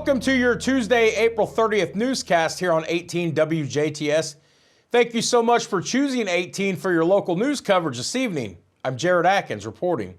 Welcome to your Tuesday, April 30th newscast here on 18 WJTS. Thank you so much for choosing 18 for your local news coverage this evening. I'm Jared Atkins reporting.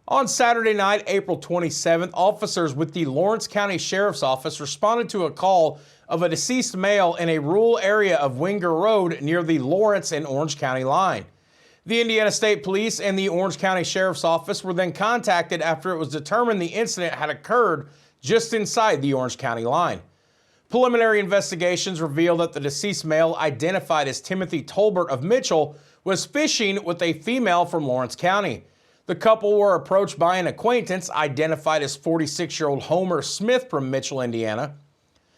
On Saturday night, April 27th, officers with the Lawrence County Sheriff's Office responded to a call of a deceased male in a rural area of Winger Road near the Lawrence and Orange County line. The Indiana State Police and the Orange County Sheriff's Office were then contacted after it was determined the incident had occurred just inside the Orange County line. Preliminary investigations revealed that the deceased male, identified as Timothy Tolbert of Mitchell, was fishing with a female from Lawrence County. The couple were approached by an acquaintance identified as 46-year-old Homer Smith from Mitchell, Indiana.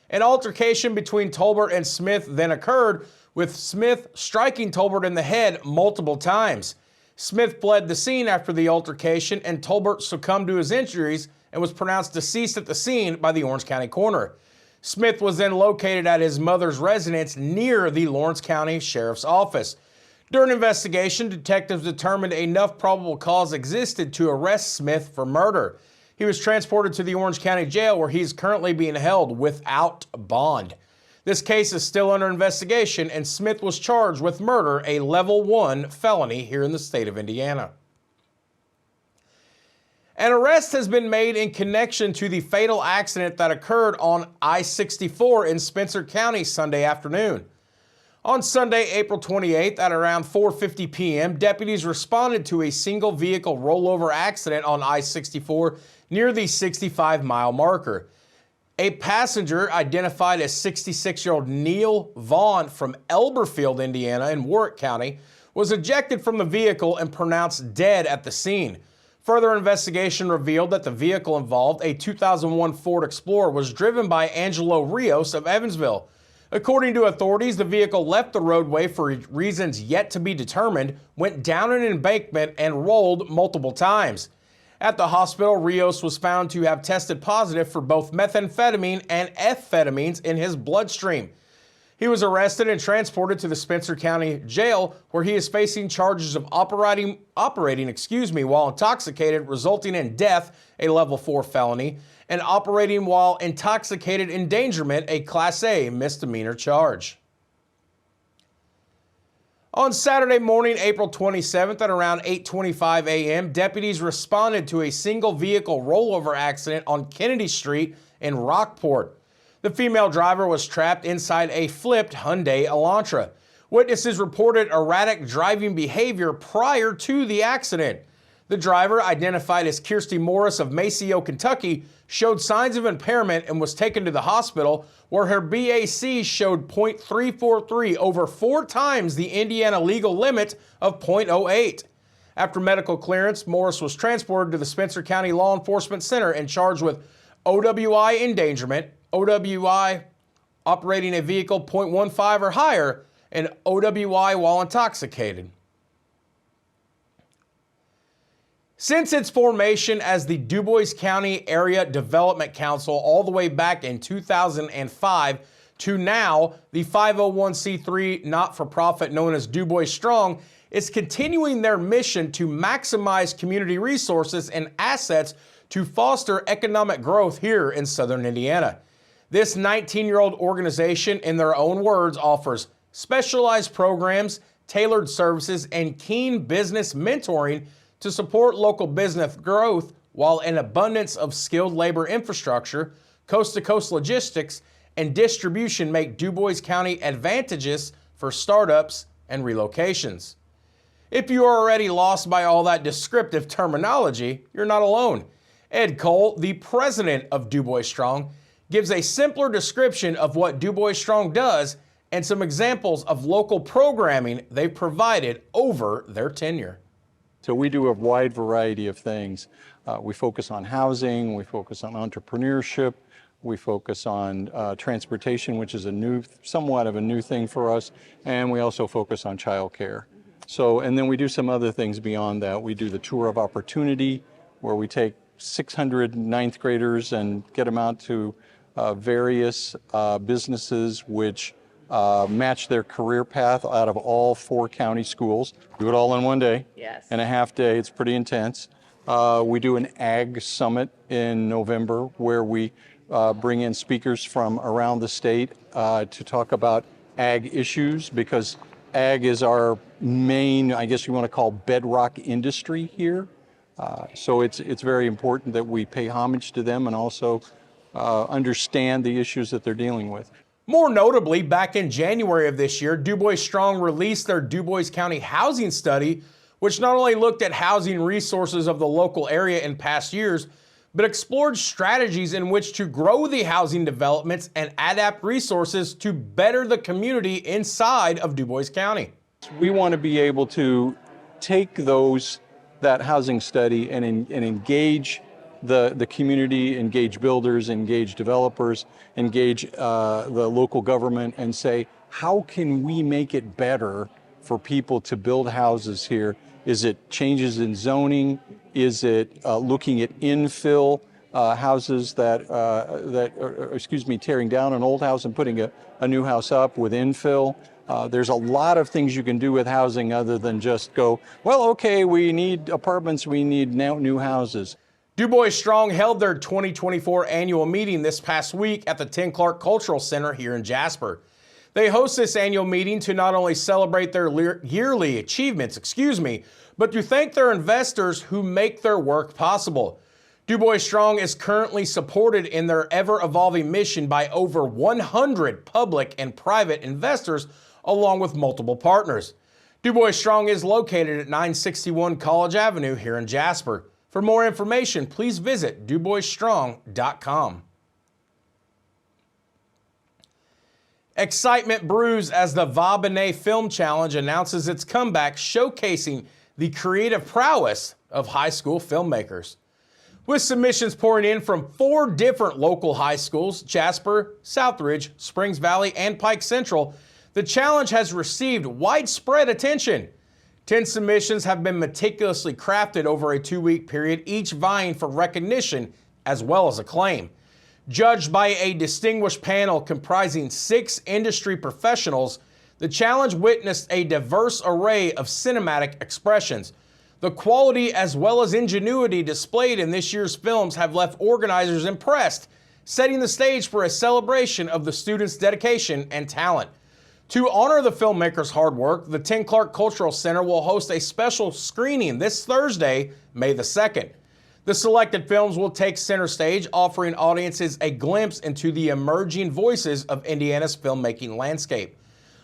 An altercation between Tolbert and Smith then occurred, with Smith striking Tolbert in the head multiple times. Smith fled the scene after the altercation, and Tolbert succumbed to his injuries and was pronounced deceased at the scene by the Orange County coroner. Smith was then located at his mother's residence near the Lawrence County Sheriff's Office. During investigation, detectives determined enough probable cause existed to arrest Smith for murder. He was transported to the Orange County Jail, where he's currently being held without bond. This case is still under investigation, and Smith was charged with murder, a level 1 felony here in the state of Indiana. An arrest has been made in connection to the fatal accident that occurred on I-64 in Spencer County Sunday afternoon. On Sunday, April 28th at around 4:50 p.m., deputies responded to a single vehicle rollover accident on I-64 near the 65-mile marker. A passenger identified as 66-year-old Neil Vaughn from Elberfield, Indiana in Warwick County was ejected from the vehicle and pronounced dead at the scene. Further investigation revealed that the vehicle involved, a 2001 Ford Explorer, was driven by Angelo Rios of Evansville. According to authorities, the vehicle left the roadway for reasons yet to be determined, went down an embankment, and rolled multiple times. At the hospital, Rios was found to have tested positive for both methamphetamine and amphetamines in his bloodstream. He was arrested and transported to the Spencer County Jail, where he is facing charges of operating while intoxicated, resulting in death, a level 4 felony, and operating while intoxicated endangerment, a Class A misdemeanor charge. On Saturday morning, April 27th at around 8:25 a.m., deputies responded to a single vehicle rollover accident on Kennedy Street in Rockport. The female driver was trapped inside a flipped Hyundai Elantra. Witnesses reported erratic driving behavior prior to the accident. The driver, identified as Kirsty Morris of Maceo, Kentucky, showed signs of impairment and was taken to the hospital, where her BAC showed .343, over 4 times the Indiana legal limit of .08. After medical clearance, Morris was transported to the Spencer County Law Enforcement Center and charged with OWI endangerment, OWI operating a vehicle .15 or higher, and OWI while intoxicated. Since its formation as the DuBois County Area Development Council all the way back in 2005 to now, the 501c3 not-for-profit known as DuBois Strong is continuing their mission to maximize community resources and assets to foster economic growth here in southern Indiana. This 19-year-old organization, in their own words, offers specialized programs, tailored services, and keen business mentoring to support local business growth, while an abundance of skilled labor infrastructure, coast-to-coast logistics, and distribution make DuBois County advantageous for startups and relocations. If you are already lost by all that descriptive terminology, you're not alone. Ed Cole, the president of DuBois Strong, gives a simpler description of what DuBois Strong does and some examples of local programming they've provided over their tenure. So we do a wide variety of things. We focus on housing, we focus on entrepreneurship, we focus on transportation, which is somewhat of a new thing for us, and we also focus on childcare. So, and then we do some other things beyond that. We do the tour of opportunity, where we take 600 ninth graders and get them out to various businesses which match their career path out of all 4 county schools. Do it all in one day. Yes. And a half day. It's pretty intense. We do an Ag Summit in November where we bring in speakers from around the state to talk about ag issues, because ag is our main, I guess you want to call, bedrock industry here. So it's very important that we pay homage to them and also understand the issues that they're dealing with. More notably, back in January of this year, Du Bois Strong released their Du Bois County Housing Study, which not only looked at housing resources of the local area in past years, but explored strategies in which to grow the housing developments and adapt resources to better the community inside of Du Bois County. We want to be able to take that housing study and engage the community, engage builders, engage developers, engage the local government, and say, how can we make it better for people to build houses here? Is it changes in zoning? Is it looking at infill houses tearing down an old house and putting a new house up with infill? There's a lot of things you can do with housing other than just go, well, okay, we need apartments, we need now new houses. Du Bois Strong held their 2024 annual meeting this past week at the Tim Clark Cultural Center here in Jasper. They host this annual meeting to not only celebrate their yearly achievements, but to thank their investors who make their work possible. Du Bois Strong is currently supported in their ever-evolving mission by over 100 public and private investors, along with multiple partners. Du Bois Strong is located at 961 College Avenue here in Jasper. For more information, please visit DuBoisStrong.com. Excitement brews as the Va Benet Film Challenge announces its comeback, showcasing the creative prowess of high school filmmakers. With submissions pouring in from 4 different local high schools, Jasper, Southridge, Springs Valley, and Pike Central, the challenge has received widespread attention. 10 submissions have been meticulously crafted over a 2-week period, each vying for recognition as well as acclaim. Judged by a distinguished panel comprising 6 industry professionals, the challenge witnessed a diverse array of cinematic expressions. The quality as well as ingenuity displayed in this year's films have left organizers impressed, setting the stage for a celebration of the students' dedication and talent. To honor the filmmakers' hard work, the Tim Clark Cultural Center will host a special screening this Thursday, May the 2nd. The selected films will take center stage, offering audiences a glimpse into the emerging voices of Indiana's filmmaking landscape.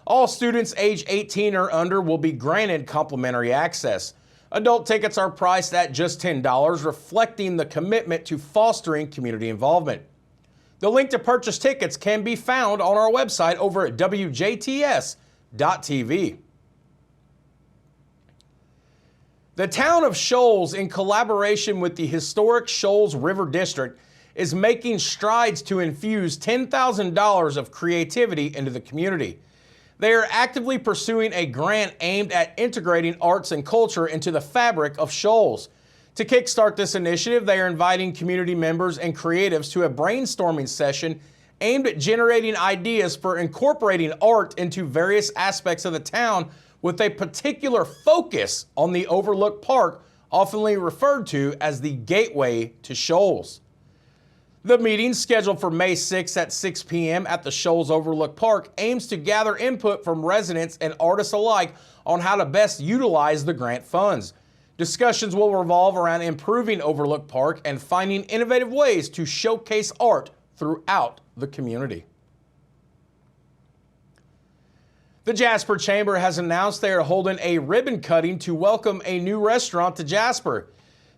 All students age 18 or under will be granted complimentary access. Adult tickets are priced at just $10, reflecting the commitment to fostering community involvement. The link to purchase tickets can be found on our website over at WJTS.tv. The town of Shoals, in collaboration with the historic Shoals River District, is making strides to infuse $10,000 of creativity into the community. They are actively pursuing a grant aimed at integrating arts and culture into the fabric of Shoals. To kickstart this initiative, they are inviting community members and creatives to a brainstorming session aimed at generating ideas for incorporating art into various aspects of the town, with a particular focus on the Overlook Park, often referred to as the gateway to Shoals. The meeting, scheduled for May 6 at 6 p.m. at the Shoals Overlook Park, aims to gather input from residents and artists alike on how to best utilize the grant funds. Discussions will revolve around improving Overlook Park and finding innovative ways to showcase art throughout the community. The Jasper Chamber has announced they are holding a ribbon cutting to welcome a new restaurant to Jasper.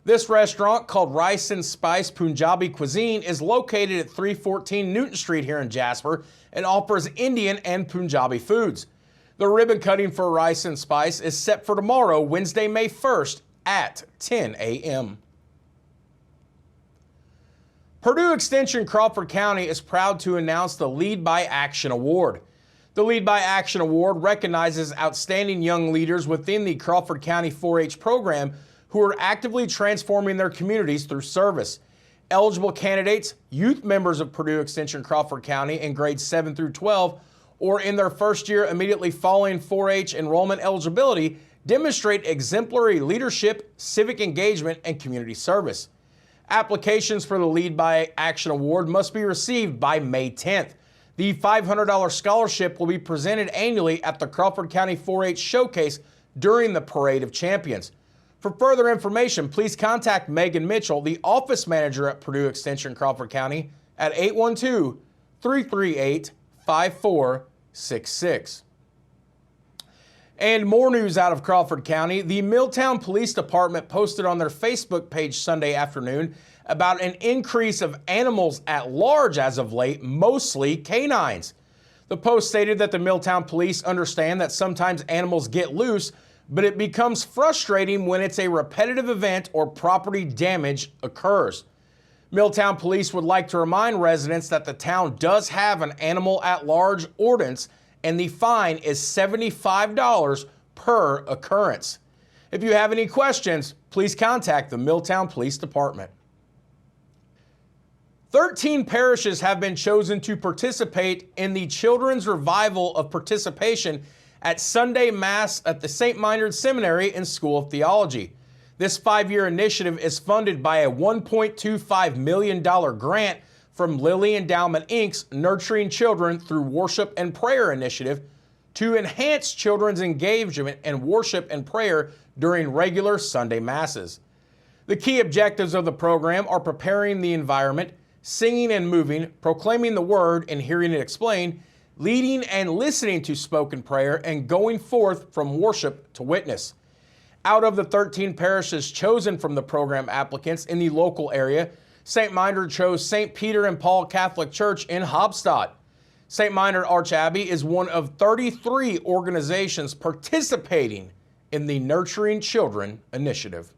This restaurant, called Rice and Spice Punjabi Cuisine, is located at 314 Newton Street here in Jasper and offers Indian and Punjabi foods. The ribbon cutting for Rice and Spice is set for tomorrow, Wednesday, May 1st at 10 a.m. Purdue Extension Crawford County is proud to announce the Lead by Action Award. The Lead by Action Award recognizes outstanding young leaders within the Crawford County 4-H program who are actively transforming their communities through service. Eligible candidates, youth members of Purdue Extension Crawford County in grades 7 through 12, or in their first year immediately following 4-H enrollment eligibility, demonstrate exemplary leadership, civic engagement, and community service. Applications for the Lead by Action Award must be received by May 10th. The $500 scholarship will be presented annually at the Crawford County 4-H Showcase during the Parade of Champions. For further information, please contact Megan Mitchell, the office manager at Purdue Extension Crawford County, at 812-338-5466. And more news out of Crawford County. The Milltown Police Department posted on their Facebook page Sunday afternoon about an increase of animals at large as of late, mostly canines. The post stated that the Milltown Police understand that sometimes animals get loose, but it becomes frustrating when it's a repetitive event or property damage occurs. Milltown Police would like to remind residents that the town does have an animal at large ordinance, and the fine is $75 per occurrence. If you have any questions, please contact the Milltown Police Department. 13 parishes have been chosen to participate in the Children's Revival of Participation at Sunday Mass at the St. Meinrad Seminary and School of Theology. This 5-year initiative is funded by a $1.25 million grant from Lilly Endowment Inc.'s Nurturing Children Through Worship and Prayer initiative to enhance children's engagement in worship and prayer during regular Sunday Masses. The key objectives of the program are preparing the environment, singing and moving, proclaiming the word and hearing it explained, leading and listening to spoken prayer, and going forth from worship to witness. Out of the 13 parishes chosen from the program applicants in the local area, St. Meinrad chose St. Peter and Paul Catholic Church in Hobstadt. St. Meinrad Archabbey is one of 33 organizations participating in the Nurturing Children initiative.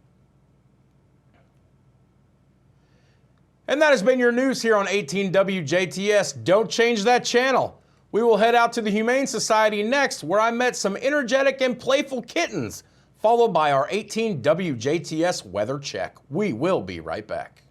And that has been your news here on 18 WJTS. Don't change that channel. We will head out to the Humane Society next, where I met some energetic and playful kittens, followed by our 18 WJTS weather check. We will be right back.